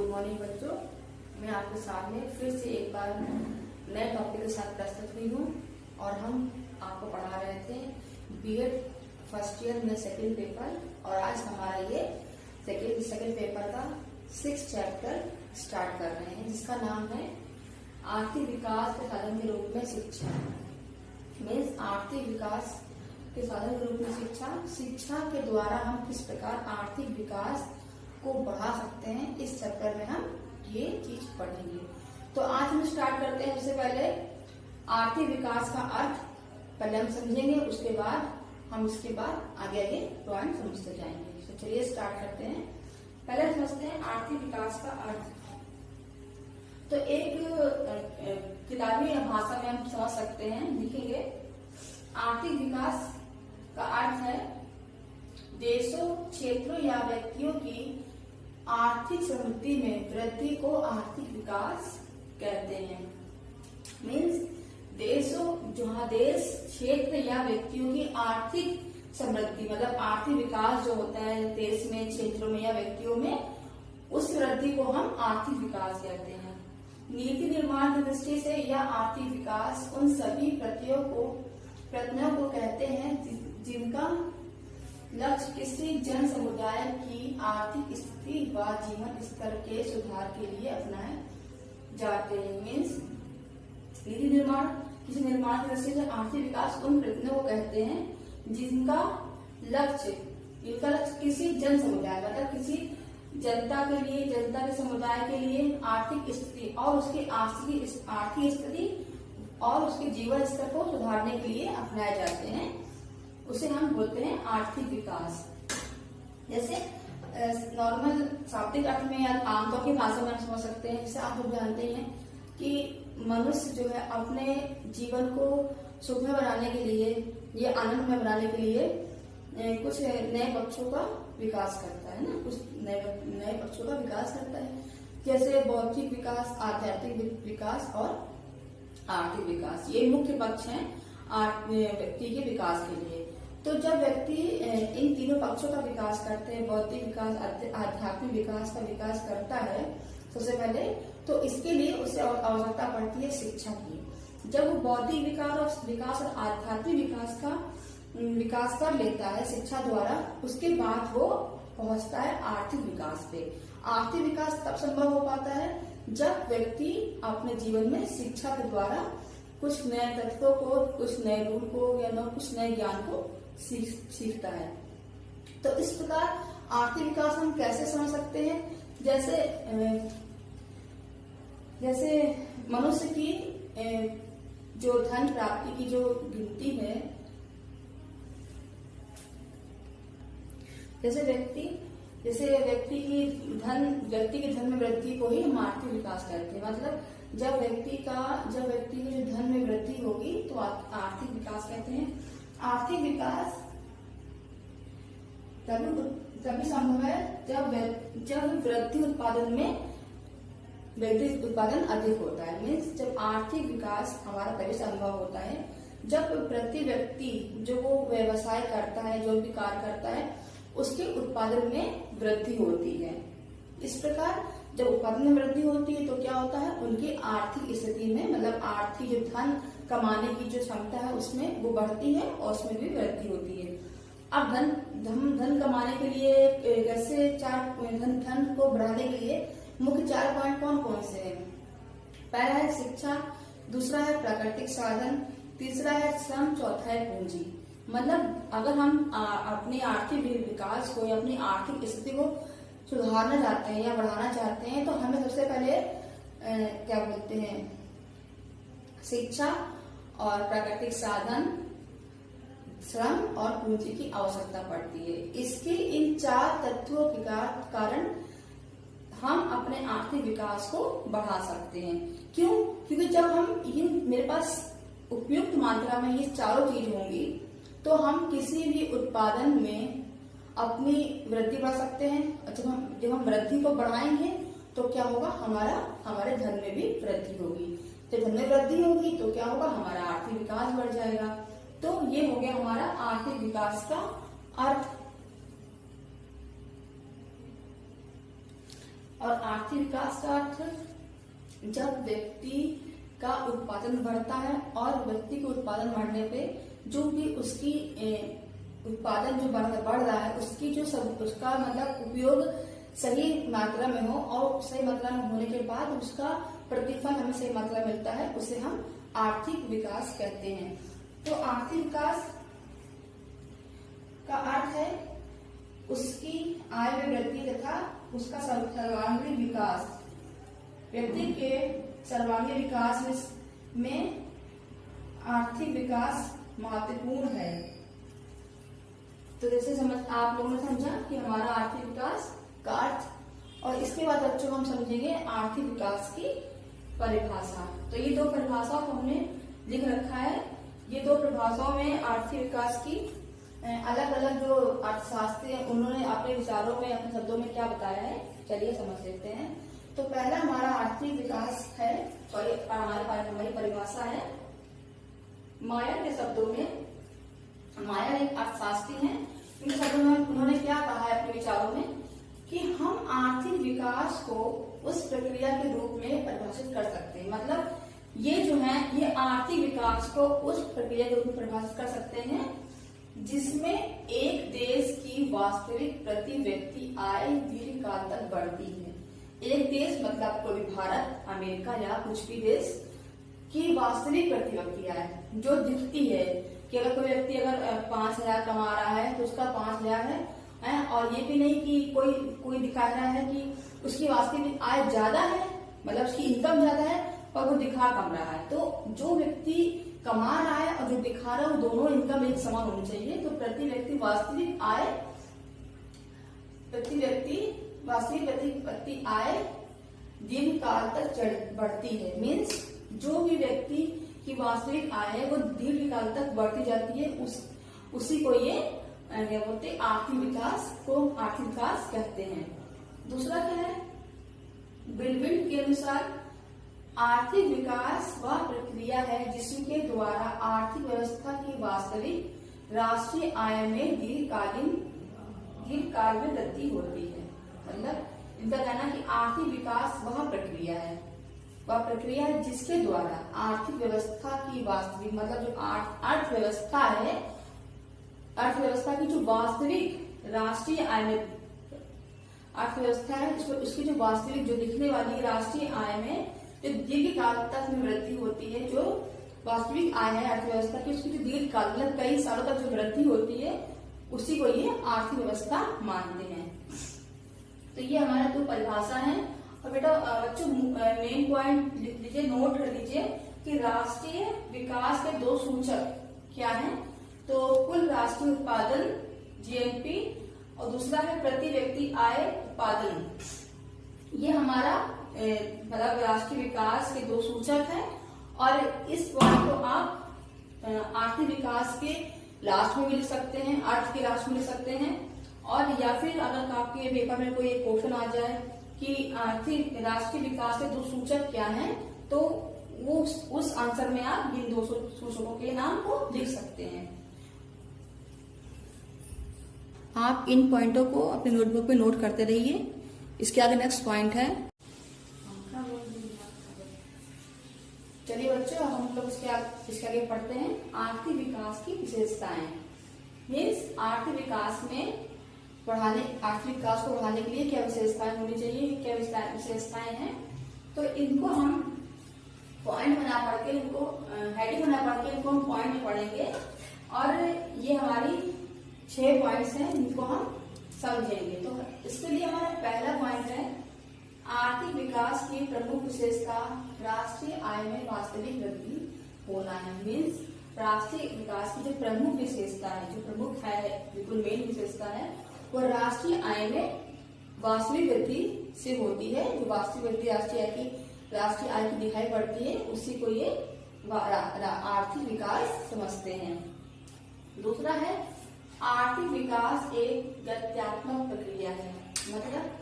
Good morning बच्चों। मैं आपके सामने फिर से एक बार नए टॉपिक के साथ प्रस्तुत हुई हूँ और हम आपको पढ़ा रहे थे बीएड फर्स्ट ईयर में सेकंड पेपर। और आज हमारा ये सेकंड पेपर का 6th चैप्टर स्टार्ट कर रहे हैं, जिसका नाम है आर्थिक विकास के साधन के रूप में शिक्षा। मीन्स आर्थिक विकास के साधन के रूप में शिक्षा के द्वारा हम किस प्रकार आर्थिक विकास को बढ़ा सकते हैं, इस चैप्टर में हम ये चीज पढ़ेंगे। तो आज हम स्टार्ट करते हैं। सबसे पहले आर्थिक विकास का अर्थ पहले हम समझेंगे, उसके बाद हम इसके बाद आगे पॉइंट समझते जाएंगे। तो चलिए स्टार्ट करते हैं। पहले समझते हैं आर्थिक विकास का अर्थ। तो एक किताबी भाषा में हम समझ सकते हैं, लिखेंगे आर्थिक विकास का अर्थ है देशों, क्षेत्रों या व्यक्तियों की आर्थिक समृद्धि में वृद्धि को आर्थिक विकास कहते हैं। मीन्स देशों, जहाँ देश, क्षेत्र या व्यक्तियों की आर्थिक समृद्धि मतलब आर्थिक विकास जो होता है देश में, क्षेत्रों में या व्यक्तियों में, उस वृद्धि को हम आर्थिक विकास कहते हैं। नीति निर्माण की दृष्टि से यह आर्थिक विकास उन सभी प्रत्ययों को कहते हैं जिनका लक्ष्य किसी जन समुदाय की आर्थिक स्थिति व जीवन स्तर के सुधार के लिए अपनाए जाते हैं। मीन्स नीति निर्माण, किसी निर्माण की दृष्टि से आर्थिक विकास उन प्रयत्नों को कहते हैं जिनका लक्ष्य किसी जन समुदाय मतलब किसी जनता के लिए, जनता के समुदाय के लिए आर्थिक स्थिति और उसकी आर्थिक स्थिति और उसके जीवन स्तर को सुधारने के लिए अपनाए जाते हैं। उसे हम बोलते हैं आर्थिक विकास। जैसे नॉर्मल शाब्दिक अर्थ में या आमतौर की भाषा में हम समझ सकते हैं। जैसे आप लोग जानते हैं कि मनुष्य जो है अपने जीवन को सुखमय बनाने के लिए या आनंदमय बनाने के लिए कुछ नए पक्षों का विकास करता है ना, कुछ नए पक्षों का विकास करता है। जैसे बौद्धिक विकास, आध्यात्मिक विकास और आर्थिक विकास, ये मुख्य पक्ष हैं व्यक्ति के विकास के लिए। तो जब व्यक्ति इन तीनों पक्षों का विकास करते हैं, बौद्धिक विकास, आध्यात्मिक विकास का विकास करता है सबसे पहले, तो इसके लिए उसे आवश्यकता पड़ती है शिक्षा की। जब वो बौद्धिक विकास और आध्यात्मिक विकास का विकास कर लेता है शिक्षा द्वारा, उसके बाद वो पहुंचता है आर्थिक विकास पे। आर्थिक विकास तब संभव हो पाता है जब व्यक्ति अपने जीवन में शिक्षा के द्वारा कुछ नए तत्वों को, कुछ नए रूल को या कुछ नए ज्ञान को सीखता है। तो इस प्रकार आर्थिक विकास हम कैसे समझ सकते हैं? जैसे मनुष्य की जो धन प्राप्ति की जो गिनती है, जैसे व्यक्ति के धन में वृद्धि को ही हम आर्थिक विकास कहते हैं। मतलब जब व्यक्ति की जो धन में वृद्धि होगी तो आर्थिक विकास कहते हैं। आर्थिक विकास तभी संभव है जब वृद्धि उत्पादन अधिक होता है। मीन्स जब आर्थिक विकास हमारा तभी संभव होता है जब प्रति व्यक्ति जो वो व्यवसाय करता है, जो भी कार्य करता है, उसके उत्पादन में वृद्धि होती है। इस प्रकार जब उत्पादन में वृद्धि होती है तो क्या होता है, उनकी आर्थिक स्थिति में मतलब आर्थिक जो धन कमाने की जो क्षमता है उसमें वो बढ़ती है और उसमें भी वृद्धि होती है। अब धन कमाने के लिए कैसे धन को बढ़ाने के लिए मुख्य 4 पॉइंट कौन कौन से हैं? पहला है शिक्षा, दूसरा है प्राकृतिक साधन, तीसरा है श्रम, चौथा है पूंजी। मतलब अगर हम अपने आर्थिक विकास को या अपनी आर्थिक स्थिति को सुधारना चाहते हैं या बढ़ाना चाहते हैं तो हमें सबसे पहले क्या बोलते हैं, शिक्षा और प्राकृतिक साधन, श्रम और पूंजी की आवश्यकता पड़ती है। इसके इन 4 तत्वों के कारण हम अपने आर्थिक विकास को बढ़ा सकते हैं। क्यों? क्योंकि जब मेरे पास उपयुक्त मात्रा में ये चारों चीज होंगी तो हम किसी भी उत्पादन में अपनी वृद्धि बढ़ा सकते हैं। जब हम वृद्धि को बढ़ाएंगे तो क्या होगा, हमारे धन में भी वृद्धि होगी। जब धन में वृद्धि होगी तो क्या होगा, हमारा आर्थिक विकास बढ़ जाएगा। तो ये हो गया हमारा आर्थिक विकास का अर्थ। और आर्थिक विकास का अर्थ जब व्यक्ति का उत्पादन बढ़ता है और व्यक्ति के उत्पादन बढ़ने पे जो भी उसकी उत्पादन जो बढ़ रहा है उसकी जो सब उसका मतलब उपयोग सही मात्रा में हो और सही मात्रा में होने के बाद उसका प्रतिफल हमें सही मात्रा मिलता है, उसे हम आर्थिक विकास कहते हैं। तो आर्थिक विकास का अर्थ है उसकी आय में वृद्धि तथा उसका सर्वांगीण विकास। व्यक्ति के सर्वांगीण विकास में आर्थिक विकास महत्वपूर्ण है। तो जैसे आप लोगों ने समझा कि हमारा आर्थिक विकास का अर्थ, और इसके बाद बच्चों हम समझेंगे आर्थिक विकास की परिभाषा। तो ये दो परिभाषाओं को हमने लिख रखा है। ये दो परिभाषाओं में आर्थिक विकास की अलग अलग जो अर्थशास्त्री हैं उन्होंने अपने विचारों में अपने शब्दों में क्या बताया है, चलिए समझ लेते हैं। तो पहला हमारा आर्थिक विकास है, हमारी परिभाषा है मायर के शब्दों में। मायर एक अर्थशास्त्री हैं, इन शब्दों में उन्होंने क्या कहा है अपने विचारों में कि हम आर्थिक विकास को उस प्रक्रिया के रूप में परिभाषित कर सकते हैं। मतलब ये जो है ये आर्थिक विकास को उस प्रक्रिया के रूप में परिभाषित कर सकते हैं जिसमें एक देश की वास्तविक प्रति व्यक्ति आय दीर्घ काल तक बढ़ती है। एक देश मतलब कोई भारत, अमेरिका या कुछ भी देश की वास्तविक प्रति व्यक्ति आय जो दिखती है कि अगर कोई व्यक्ति अगर 5,000 कमा रहा है तो उसका 5,000 है, और ये भी नहीं कि कोई दिखा रहा है कि उसकी वास्तविक आय ज्यादा है, मतलब उसकी इनकम ज्यादा है और वो दिखा कम रहा है। तो जो व्यक्ति कमा रहा है और जो दिखा रहा है वो दोनों इनकम एक समान होनी चाहिए। तो प्रति व्यक्ति वास्तविक आय दीर्घ काल तक बढ़ती है। मीन्स जो भी व्यक्ति की वास्तविक आय है वो दीर्घ काल तक बढ़ती जाती है, उसी को ये क्या बोलते हैं आर्थिक विकास कहते हैं। दूसरा क्या है, बिल्विल के अनुसार आर्थिक विकास वह प्रक्रिया है जिसके द्वारा आर्थिक व्यवस्था की वास्तविक राष्ट्रीय आय में दीर्घ काल में वृद्धि होती है। मतलब इनका कहना कि आर्थिक विकास वह प्रक्रिया है जिसके द्वारा आर्थिक व्यवस्था की वास्तविक मतलब जो अर्थव्यवस्था है, अर्थव्यवस्था की जो वास्तविक राष्ट्रीय आय में अर्थव्यवस्था है उसकी जो वास्तविक जो दिखने वाली राष्ट्रीय आय में जो दीर्घ काल तक में वृद्धि होती है, जो वास्तविक आय है अर्थव्यवस्था की उसकी जो दीर्घ काल मतलब कई सालों तक जो वृद्धि होती है उसी को ये आर्थिक व्यवस्था मानते हैं। तो ये हमारा दो परिभाषा है। और बेटा बच्चों मेन पॉइंट लिख लीजिए, नोट कर लीजिए कि राष्ट्रीय विकास के दो सूचक क्या हैं। तो कुल राष्ट्रीय उत्पादन जीएनपी और दूसरा है प्रति व्यक्ति आय उत्पादन। ये हमारा मतलब राष्ट्रीय विकास के दो सूचक हैं। और इस पॉइंट को आप आर्थिक विकास के लास्ट में भी लिख सकते हैं, अर्थ के लास्ट में लिख सकते हैं। और या फिर अगर आपके पेपर में कोई क्वेश्चन आ जाए कि आर्थिक राष्ट्रीय विकास के दो सूचक क्या हैं, तो वो उस आंसर में आप इन दो सूचकों के नाम को लिख सकते हैं। आप इन पॉइंटों को अपने नोटबुक पे नोट करते रहिए। इसके आगे नेक्स्ट पॉइंट है, चलिए बच्चों हम लोग इसके आगे पढ़ते हैं आर्थिक विकास की विशेषताएं। मीन्स आर्थिक विकास को बढ़ाने के लिए क्या विशेषताएं होनी चाहिए, क्या विशेषताएं हैं। तो इनको हम पॉइंट बना पढ़ के इनको हेडिंग बना पढ़ के इनको हम पॉइंट में पढ़ेंगे। और ये हमारी 6 पॉइंट्स हैं जिनको हम समझेंगे। तो इसके लिए हमारा पहला पॉइंट है आर्थिक विकास की प्रमुख विशेषता राष्ट्रीय आय में वास्तविक वृद्धि होना है। मीन्स राष्ट्रीय विकास की जो प्रमुख विशेषता है, जो प्रमुख है बिल्कुल मेन विशेषता है, वो राष्ट्रीय आय में वास्तविक वृद्धि से होती है। जो वास्तविक वृद्धि राष्ट्रीय आय की दिखाई पड़ती है उसी को ये आर्थिक विकास समझते हैं। दूसरा है आर्थिक विकास एक गत्यात्मक प्रक्रिया है। मतलब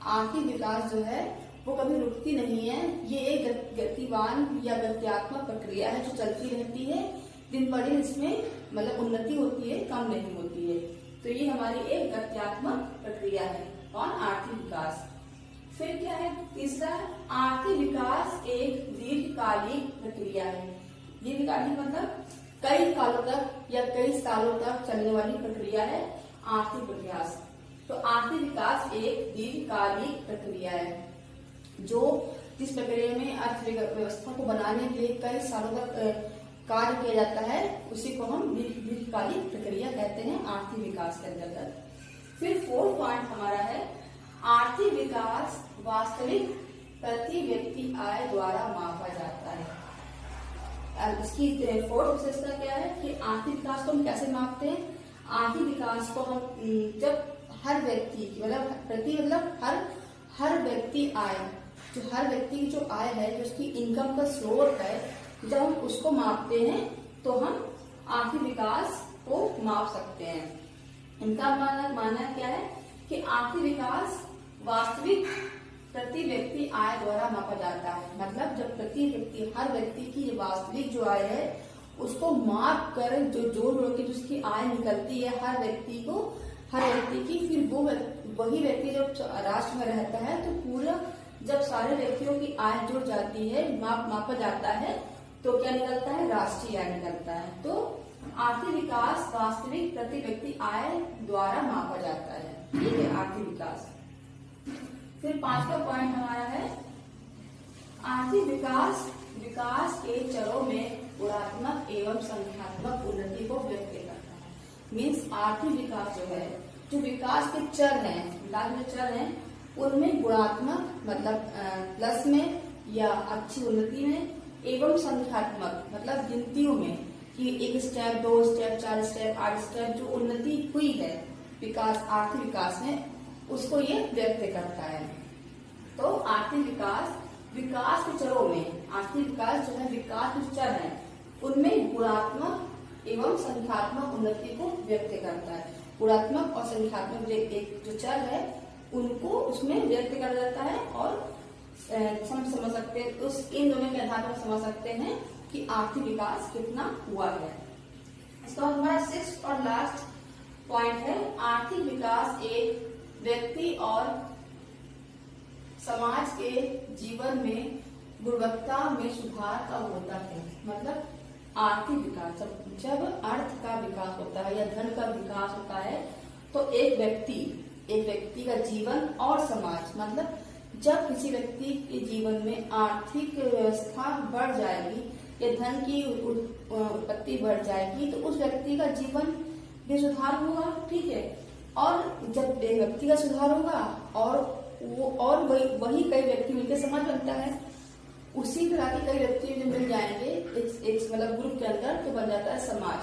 आर्थिक विकास जो है वो कभी रुकती नहीं है, ये एक गतिवान या गत्यात्मक प्रक्रिया है जो चलती रहती है। दिन ब दिन इसमें मतलब उन्नति होती है, कम नहीं होती है। तो ये हमारी एक गत्यात्मक प्रक्रिया है। कौन? आर्थिक विकास। फिर क्या है तीसरा, आर्थिक विकास एक दीर्घकालिक प्रक्रिया है। दीर्घकालिक मतलब कई कालों तक या कई सालों तक चलने वाली प्रक्रिया है आर्थिक विकास। तो आर्थिक विकास एक दीर्घकालिक प्रक्रिया है जो जिस प्रक्रिया में अर्थव्यवस्था को बनाने के लिए कई सालों तक कार्य किया जाता है, उसी को हम दीर्घकालिक प्रक्रिया कहते हैं आर्थिक विकास के अंतर्गत। फिर फोर्थ पॉइंट हमारा है आर्थिक विकास वास्तविक प्रति व्यक्ति आय द्वारा मापा जाता है। इसकी फोर्थ विशेषता क्या है कि आर्थिक विकास को हम कैसे मापते हैं। आर्थिक विकास को हम जब हर व्यक्ति मतलब हर व्यक्ति आय, जो हर व्यक्ति की जो आय है, जो उसकी इनकम का स्रोत है, जब हम उसको मापते हैं तो हम आर्थिक विकास को माप सकते हैं। इनका मानना क्या है कि आर्थिक विकास वास्तविक प्रति व्यक्ति आय द्वारा मापा जाता है। मतलब जब प्रति व्यक्ति हर व्यक्ति की वास्तविक जो आय है उसको माप कर जो जोड़ जोड़ के जिसकी आय निकलती है हर व्यक्ति की, फिर वो वही व्यक्ति जब राष्ट्र में रहता है तो पूरा जब सारे व्यक्तियों की आय जुड़ जाती है, मापा जाता है, तो क्या निकलता है, राष्ट्रीय आय निकलता है। तो आर्थिक विकास वास्तविक प्रति व्यक्ति आय द्वारा मापा जाता है। ठीक है, आर्थिक विकास। फिर पांचवा पॉइंट हमारा है आर्थिक विकास के चरों में गुणात्मक एवं संख्यात्मक उन्नति को व्यक्त करता है। मीन्स आर्थिक विकास जो है, जो विकास के चर हैं, उनमें गुणात्मक मतलब प्लस में या अच्छी उन्नति में, एवं संख्यात्मक मतलब गिनतियों में कि 1 स्टेप, 2 स्टेप, 4 स्टेप, 8 स्टेप जो उन्नति हुई है विकास आर्थिक विकास में, उसको ये व्यक्त करता है। तो आर्थिक विकास के चरों में, आर्थिक विकास जो है विकास के चर है उनमें गुणात्मक एवं संख्यात्मक उन्नति को व्यक्त करता है। गुणात्मक और संख्यात्मक एक जो चर है उनको उसमें व्यक्त कर जाता है और समझ सकते हैं, उस इन दोनों के आधार पर समझ सकते हैं कि आर्थिक विकास कितना हुआ है। इसका हमारा 6th और लास्ट पॉइंट है आर्थिक विकास एक व्यक्ति और समाज के जीवन में गुणवत्ता में सुधार का होता है। मतलब आर्थिक विकास जब अर्थ का विकास होता है या धन का विकास होता है तो एक व्यक्ति का जीवन और समाज, मतलब जब किसी व्यक्ति के जीवन में आर्थिक व्यवस्था बढ़ जाएगी या धन की उत्पत्ति बढ़ जाएगी तो उस व्यक्ति का जीवन भी सुधार होगा। ठीक है, और जब एक व्यक्ति का सुधार होगा और वही कई व्यक्ति मिलकर समाज बनता है, उसी तरह के कई व्यक्ति जो मिल जाएंगे एक मतलब ग्रुप के अंदर तो बन जाता है समाज।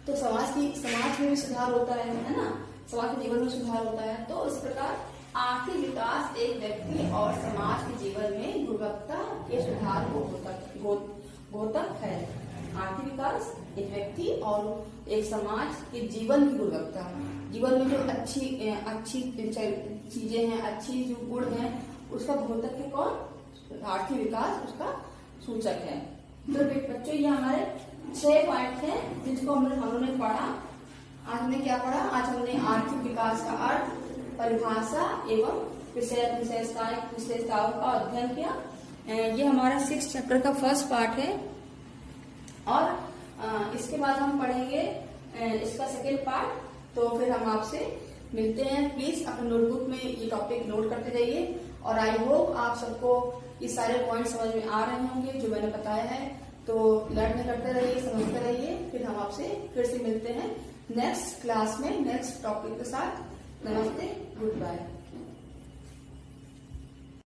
तो समाज में भी सुधार होता है ना, समाज के जीवन में सुधार होता है। तो इस प्रकार आर्थिक विकास एक व्यक्ति और समाज के जीवन में गुणवत्ता के सुधार को द्योतक है। आर्थिक विकास एक व्यक्ति और एक समाज के जीवन की गुणवत्ता, जीवन में जो अच्छी चीजें हैं, अच्छी जो गुण हैं, उसका द्योतक है कौन, आर्थिक विकास उसका सूचक है। तो बच्चों ये हमारे 6 पॉइंट हैं जिसको हमने पढ़ा। आज हमने क्या पढ़ा, आज हमने आर्थिक विकास का अर्थ, परिभाषा एवं विशेषताओं का अध्ययन किया। ये हमारा 6th चैप्टर का फर्स्ट पार्ट है और इसके बाद हम पढ़ेंगे इसका सेकेंड पार्ट। तो फिर हम आपसे मिलते हैं। प्लीज अपने नोटबुक में ये टॉपिक नोट करते जाइए और आई होप आप सबको ये सारे पॉइंट समझ में आ रहे होंगे जो मैंने बताया है। तो लर्न करते रहिए, समझते रहिए। फिर हम आपसे फिर से मिलते हैं नेक्स्ट क्लास में नेक्स्ट टॉपिक के साथ। नमस्ते, गुड बाय।